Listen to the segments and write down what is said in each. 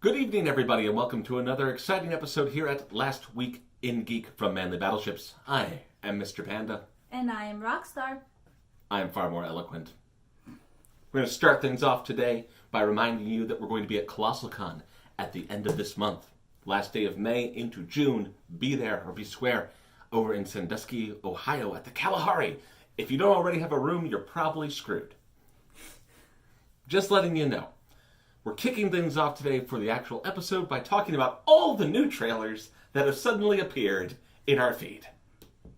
Good evening, everybody, and welcome to another exciting episode here at Last Week in Geek from Manly Battleships. I am Mr. Panda. And I am Rockstar. I am far more eloquent. We're going to start things off today by reminding you that we're going to be at ColossalCon at the end of this month. Last day of May into June. Be there or be square over in Sandusky, Ohio at the Kalahari. If you don't already have a room, you're probably screwed. Just letting you know. We're kicking things off today for the actual episode by talking about all the new trailers that have suddenly appeared in our feed.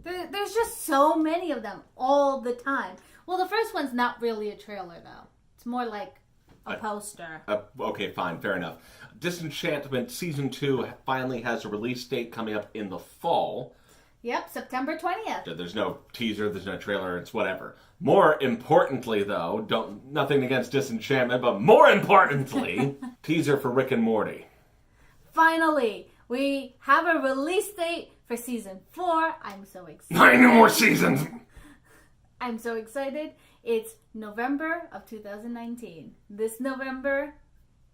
There's just so many of them all the time. Well, the first one's not really a trailer, though. It's more like a poster. Okay, fine, fair enough. Disenchantment Season 2 finally has a release date coming up in the fall. Yep, September 20th. There's no teaser, there's no trailer, it's whatever. More importantly, though, nothing against Disenchantment, but more importantly, teaser for Rick and Morty. Finally, we have a release date for Season 4. I'm so excited. 9 more seasons! I'm so excited. It's November of 2019. This November,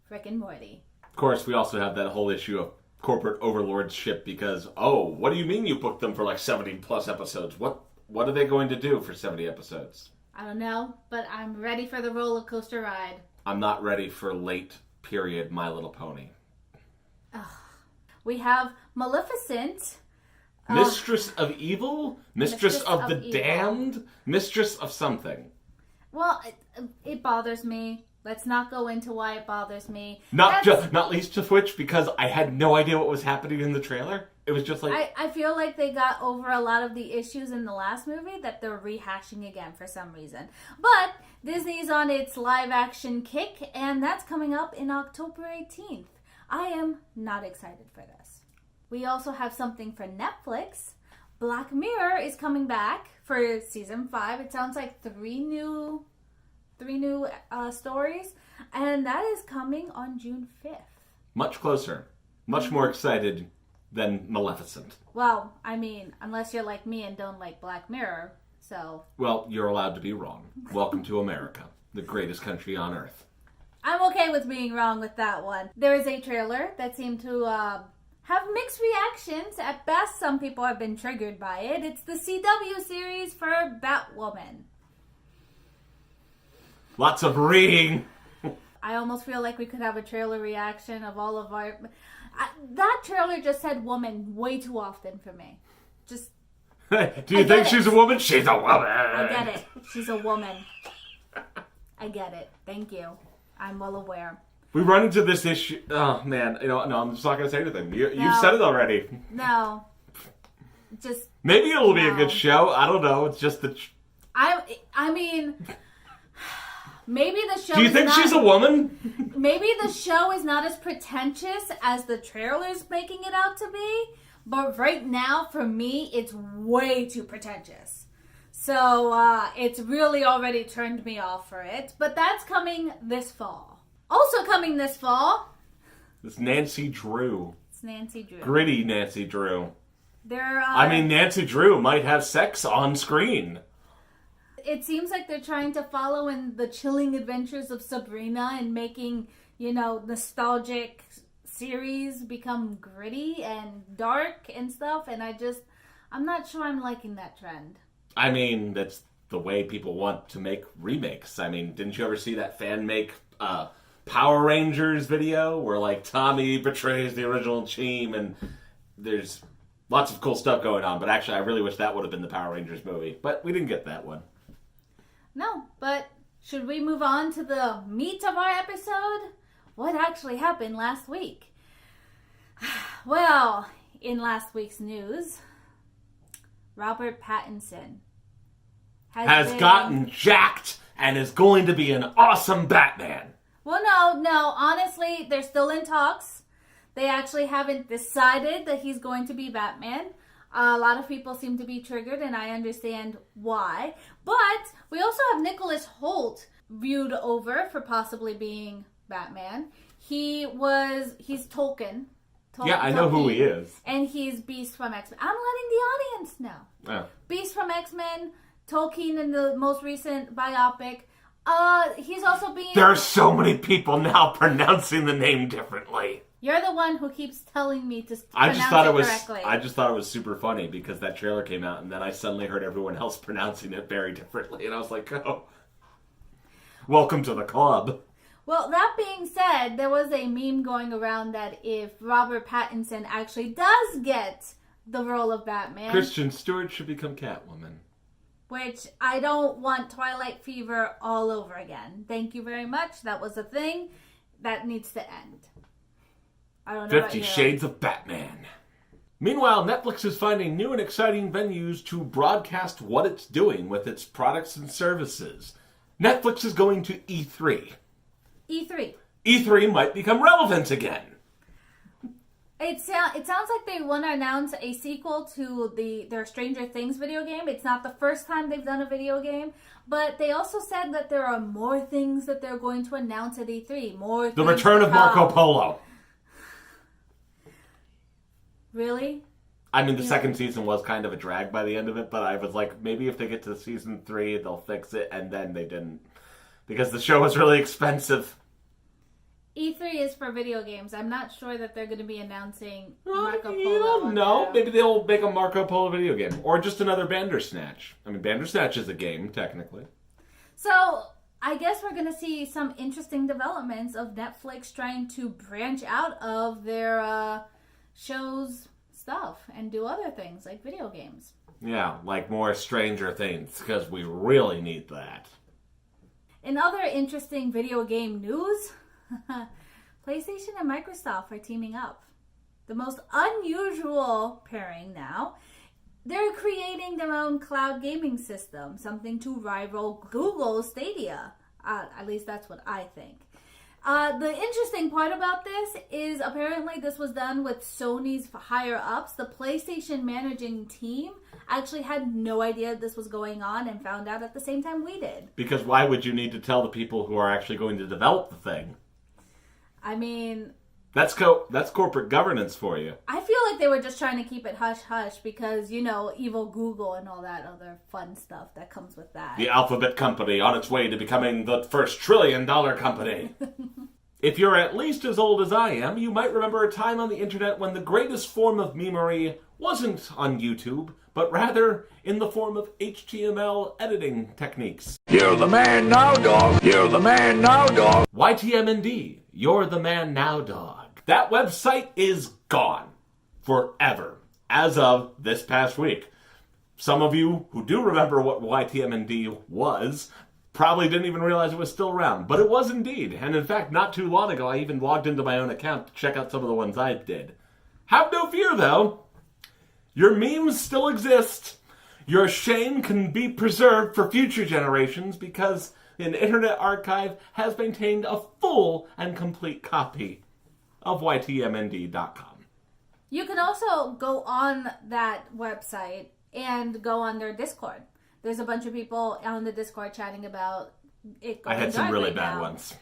Rick and Morty. Of course, we also have that whole issue of corporate overlordship because, what do you mean you booked them for like 70 plus episodes? What are they going to do for 70 episodes? I don't know, but I'm ready for the roller coaster ride. I'm not ready for late period My Little Pony. We have Maleficent. Mistress of Evil? Mistress of the Damned? Mistress of something. Well, it bothers me. Let's not go into why it bothers me. Not least of which because I had no idea what was happening in the trailer. It was just like... I feel like they got over a lot of the issues in the last movie that they're rehashing again for some reason. But Disney's on its live-action kick, and that's coming up in October 18th. I am not excited for this. We also have something for Netflix. Black Mirror is coming back for Season 5. It sounds like three new stories, and that is coming on June 5th. Much closer. Much more excited than Maleficent. Well, I mean, unless you're like me and don't like Black Mirror, so... Well, you're allowed to be wrong. Welcome to America, the greatest country on earth. I'm okay with being wrong with that one. There is a trailer that seemed to have mixed reactions. At best, some people have been triggered by it. It's the CW series for Batwoman. Lots of reading. I almost feel like we could have a trailer reaction of all of our... that trailer just said woman way too often for me. Just... Do you think she's a woman? She's a woman. I get it. She's a woman. I get it. Thank you. I'm well aware. We run into this issue... Oh, man. No, I'm just not going to say anything. You've said it already. No. Just... Maybe it'll be a good show. I don't know. It's just the... I mean... Maybe the show. Do you think she's a woman? Maybe the show is not as pretentious as the trailer's making it out to be. But right now, for me, it's way too pretentious. So it's really already turned me off for it. But that's coming this fall. Also coming this fall. It's Nancy Drew. It's Nancy Drew. Gritty Nancy Drew. Nancy Drew might have sex on screen. It seems like they're trying to follow in the chilling adventures of Sabrina and making, nostalgic series become gritty and dark and stuff. And I'm not sure I'm liking that trend. I mean, that's the way people want to make remakes. I mean, didn't you ever see that fan make Power Rangers video where Tommy betrays the original team and there's lots of cool stuff going on. But actually, I really wish that would have been the Power Rangers movie. But we didn't get that one. No, but should we move on to the meat of our episode? What actually happened last week? Well, in last week's news, Robert Pattinson has gotten jacked and is going to be an awesome Batman. Well, no, honestly, they're still in talks. They actually haven't decided that he's going to be Batman. A lot of people seem to be triggered, and I understand why. But we also have Nicholas Hoult viewed over for possibly being Batman. He's Tolkien. Yeah, I know who he is. And he's Beast from X-Men. I'm letting the audience know. Oh. Beast from X-Men, Tolkien in the most recent biopic. He's also being... There are so many people now pronouncing the name differently. You're the one who keeps telling me to I pronounce just thought it it was correctly. I just thought it was super funny because that trailer came out and then I suddenly heard everyone else pronouncing it very differently and I was like, oh, welcome to the club. Well, that being said, there was a meme going around that if Robert Pattinson actually does get the role of Batman, Kristen Stewart should become Catwoman. which I don't want Twilight Fever all over again. Thank you very much. That was a thing that needs to end. I don't know 50 Shades of Batman. Meanwhile, Netflix is finding new and exciting venues to broadcast what it's doing with its products and services. Netflix is going to E3. E3. E3 might become relevant again. It sounds like they want to announce a sequel to their Stranger Things video game. It's not the first time they've done a video game, but they also said that there are more things that they're going to announce at E3. More The return of Marco Polo. Really? I mean, the second season was kind of a drag by the end of it, but I was like, maybe if they get to season 3, they'll fix it, and then they didn't. Because the show was really expensive. E3 is for video games. I'm not sure that they're going to be announcing Marco Polo. You don't know. Maybe they'll make a Marco Polo video game. Or just another Bandersnatch. I mean, Bandersnatch is a game, technically. So, I guess we're going to see some interesting developments of Netflix trying to branch out of their shows stuff and do other things like video games. Yeah, like more Stranger Things, because we really need that. In other interesting video game news, PlayStation and Microsoft are teaming up. The most unusual pairing now. They're creating their own cloud gaming system, something to rival Google's Stadia. At least that's what I think. The interesting part about this is apparently this was done with Sony's higher ups. The PlayStation managing team actually had no idea this was going on and found out at the same time we did. Because why would you need to tell the people who are actually going to develop the thing? I mean... That's corporate governance for you. I feel like they were just trying to keep it hush-hush because, you know, evil Google and all that other fun stuff that comes with that. The Alphabet Company on its way to becoming the first $1 trillion company. If you're at least as old as I am, you might remember a time on the internet when the greatest form of memery wasn't on YouTube, but rather in the form of HTML editing techniques. You're the man now, dog. You're the man now, dog. YTMND, You're the Man Now, Dog. That website is gone. Forever. As of this past week. Some of you who do remember what YTMND was probably didn't even realize it was still around. But it was indeed. And in fact, not too long ago, I even logged into my own account to check out some of the ones I did. Have no fear, though. Your memes still exist. Your shame can be preserved for future generations because an Internet Archive has maintained a full and complete copy of YTMND.com. You can also go on that website and go on their Discord. There's a bunch of people on the Discord chatting about it going I had some really right bad now. ones.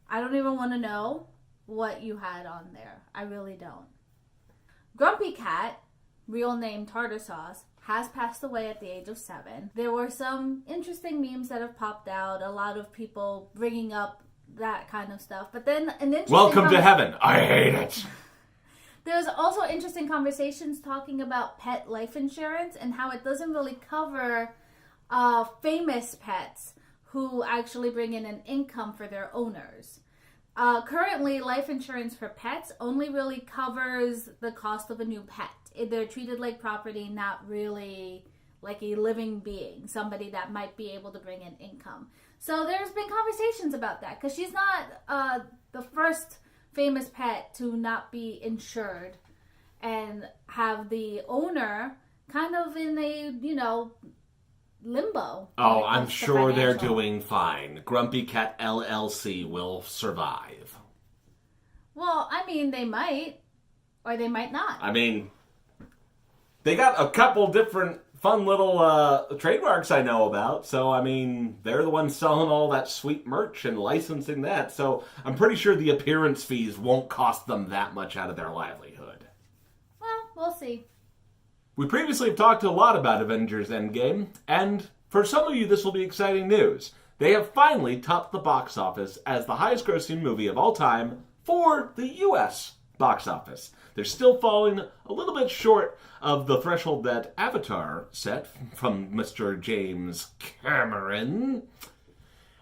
I don't even want to know what you had on there. I really don't. Grumpy Cat, real name Tartar Sauce, has passed away at the age of 7. There were some interesting memes that have popped out. A lot of people bringing up that kind of stuff. But then an interesting... Welcome to heaven. I hate it. There's also interesting conversations talking about pet life insurance and how it doesn't really cover famous pets who actually bring in an income for their owners. Currently, life insurance for pets only really covers the cost of a new pet. They're treated like property, not really like a living being, somebody that might be able to bring in income. So there's been conversations about that because she's not the first famous pet to not be insured and have the owner kind of in a, limbo. Oh, I'm sure they're doing fine. Grumpy Cat LLC will survive. Well, I mean, they might, or they might not. I mean, they got a couple different fun little trademarks I know about. So, I mean, they're the ones selling all that sweet merch and licensing that. So, I'm pretty sure the appearance fees won't cost them that much out of their livelihood. Well, we'll see. We previously have talked a lot about Avengers Endgame, and for some of you this will be exciting news. they have finally topped the box office as the highest grossing movie of all time for the U.S. box office. They're still falling a little bit short of the threshold that Avatar set from Mr. James Cameron.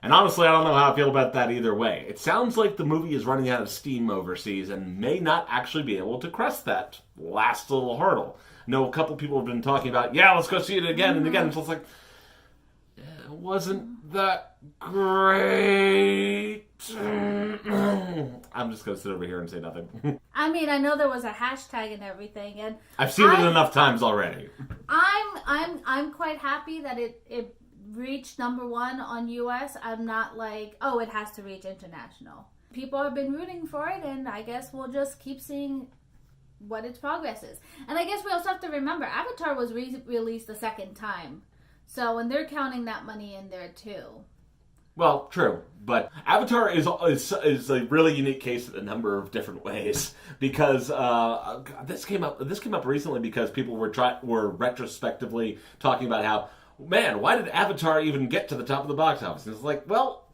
And honestly, I don't know how I feel about that either way. It sounds like the movie is running out of steam overseas and may not actually be able to crest that last little hurdle. I know a couple people have been talking about, yeah, let's go see it again and again. It's just like, it wasn't that great. I'm just going to sit over here and say nothing. I mean, I know there was a hashtag and everything, and I've seen it enough times already. I'm quite happy that it reached number 1 on US. I'm not like, oh, it has to reach international. People have been rooting for it, and I guess we'll just keep seeing what its progress is. And I guess we also have to remember, Avatar was released a second time. So, and they're counting that money in there too. Well, true, but Avatar is a really unique case in a number of different ways because this came up recently because people were retrospectively talking about how, man, why did Avatar even get to the top of the box office? And it's like, well,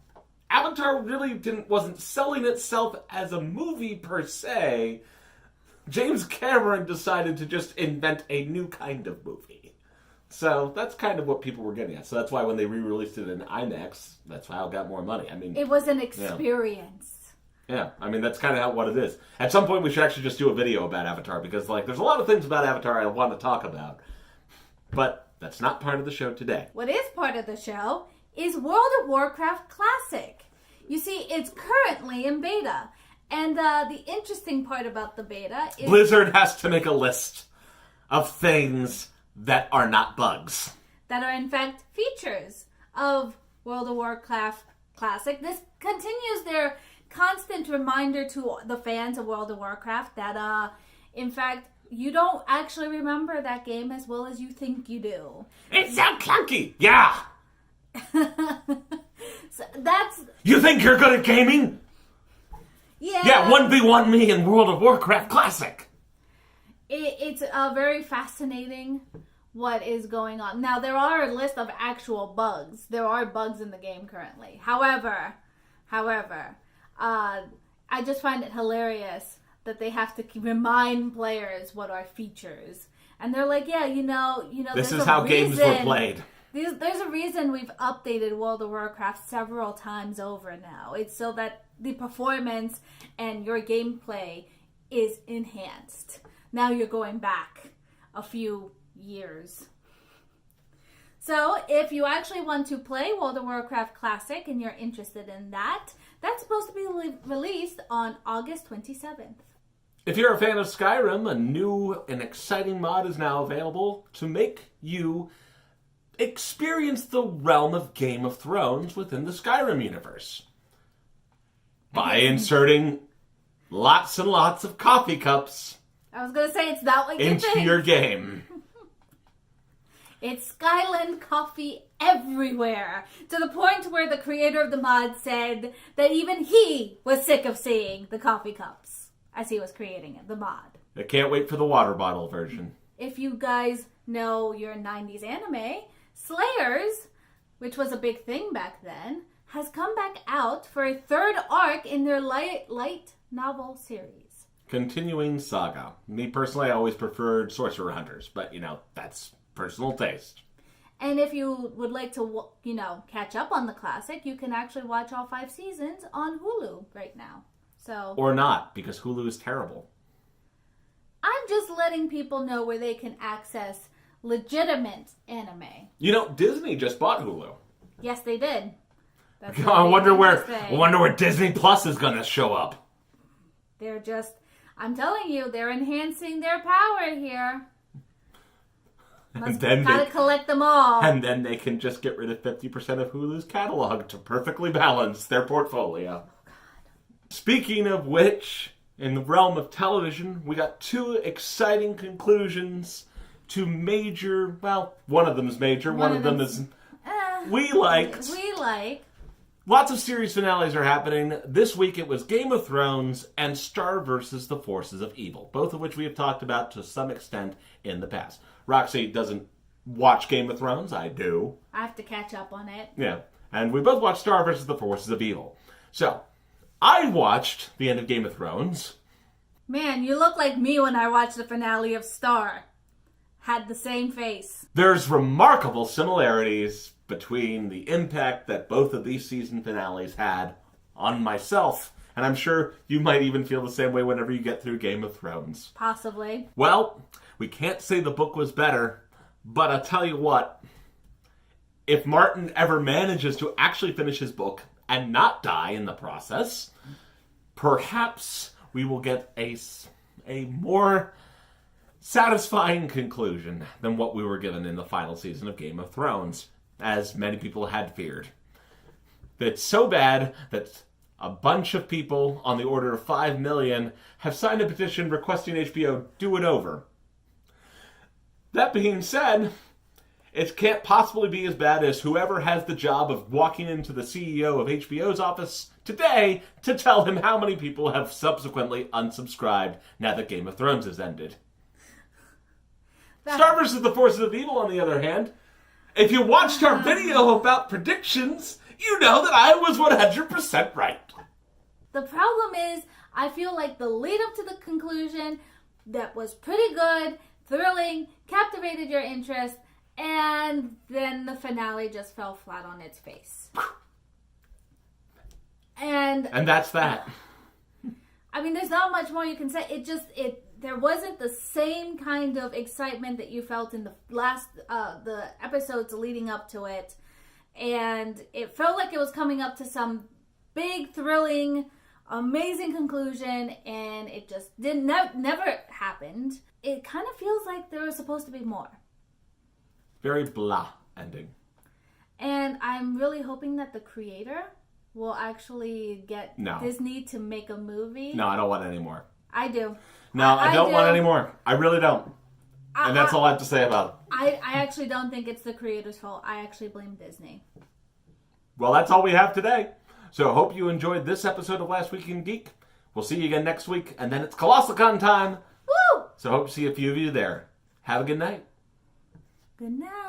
Avatar really wasn't selling itself as a movie per se. James Cameron decided to just invent a new kind of movie. So that's kind of what people were getting at. So that's why when they re-released it in IMAX, that's how it got more money. I mean, it was an experience. Yeah, I mean, that's kind of what it is. At some point, we should actually just do a video about Avatar because, like, there's a lot of things about Avatar I want to talk about. But that's not part of the show today. What is part of the show is World of Warcraft Classic. You see, it's currently in beta. And the interesting part about the beta is... Blizzard has to make a list of things that are not bugs. That are, in fact, features of World of Warcraft Classic. This continues their constant reminder to the fans of World of Warcraft that, in fact, you don't actually remember that game as well as you think you do. It's so clunky! Yeah! So that's... You think you're good at gaming? Yeah. Yeah, 1v1 me in World of Warcraft Classic. It's very fascinating what is going on. Now, there are a list of actual bugs. There are bugs in the game currently. However, I just find it hilarious that they have to remind players what are features. And they're like, yeah, you know. This is how games were played. There's a reason we've updated World of Warcraft several times over now. It's so that the performance and your gameplay is enhanced. Now you're going back a few years. So if you actually want to play World of Warcraft Classic and you're interested in that, that's supposed to be released on August 27th. If you're a fan of Skyrim, a new and exciting mod is now available to make you experience the realm of Game of Thrones within the Skyrim universe. By inserting lots and lots of coffee cups I was going to say, it's not like into your game. It's Skyland coffee everywhere. To the point where the creator of the mod said that even he was sick of seeing the coffee cups as he was creating it, the mod. I can't wait for the water bottle version. If you guys know your 90s anime, Slayers, which was a big thing back then, has come back out for a third arc in their light novel series. Continuing saga. Me personally, I always preferred Sorcerer Hunters, but, that's personal taste. And if you would like to, catch up on the classic, you can actually watch all 5 seasons on Hulu right now. So, or not, because Hulu is terrible. I'm just letting people know where they can access legitimate anime. Disney just bought Hulu. Yes, they did. That's I wonder where Disney Plus is going to show up. They're just, I'm telling you, they're enhancing their power here. Gotta collect them all. And then they can just get rid of 50% of Hulu's catalog to perfectly balance their portfolio. Oh, God. Speaking of which, in the realm of television, we got 2 exciting conclusions to major, well, one of them is major, one of them is we liked. Lots of series finales are happening. This week it was Game of Thrones and Star vs. the Forces of Evil, both of which we have talked about to some extent in the past. Roxy doesn't watch Game of Thrones. I do. I have to catch up on it. Yeah. And we both watched Star vs. the Forces of Evil. So, I watched the end of Game of Thrones. Man, you look like me when I watched the finale of Star. Had the same face. There's remarkable similarities between the impact that both of these season finales had on myself. And I'm sure you might even feel the same way whenever you get through Game of Thrones. Possibly. Well, we can't say the book was better, but I'll tell you what. If Martin ever manages to actually finish his book and not die in the process, perhaps we will get a more satisfying conclusion than what we were given in the final season of Game of Thrones, as many people had feared. It's so bad that a bunch of people, on the order of 5 million, have signed a petition requesting HBO do it over. That being said, it can't possibly be as bad as whoever has the job of walking into the CEO of HBO's office today to tell him how many people have subsequently unsubscribed now that Game of Thrones has ended. Star vs. the Forces of Evil, on the other hand, if you watched our video about predictions, you know that I was 100% right. The problem is, I feel like the lead up to the conclusion that was pretty good, thrilling, captivated your interest, and then the finale just fell flat on its face. And that's that. I mean, there's not much more you can say. There wasn't the same kind of excitement that you felt in the episodes leading up to it. And it felt like it was coming up to some big, thrilling, amazing conclusion, and it just never happened. It kind of feels like there was supposed to be more. Very blah ending. And I'm really hoping that the creator will actually get Disney to make a movie. No, I don't want any more. I do. No, I don't want any more. I really don't. And that's all I have to say about it. I actually don't think it's the creator's fault. I actually blame Disney. Well, that's all we have today. So I hope you enjoyed this episode of Last Week in Geek. We'll see you again next week, and then it's ColossalCon time. Woo! So hope to see a few of you there. Have a good night. Good night.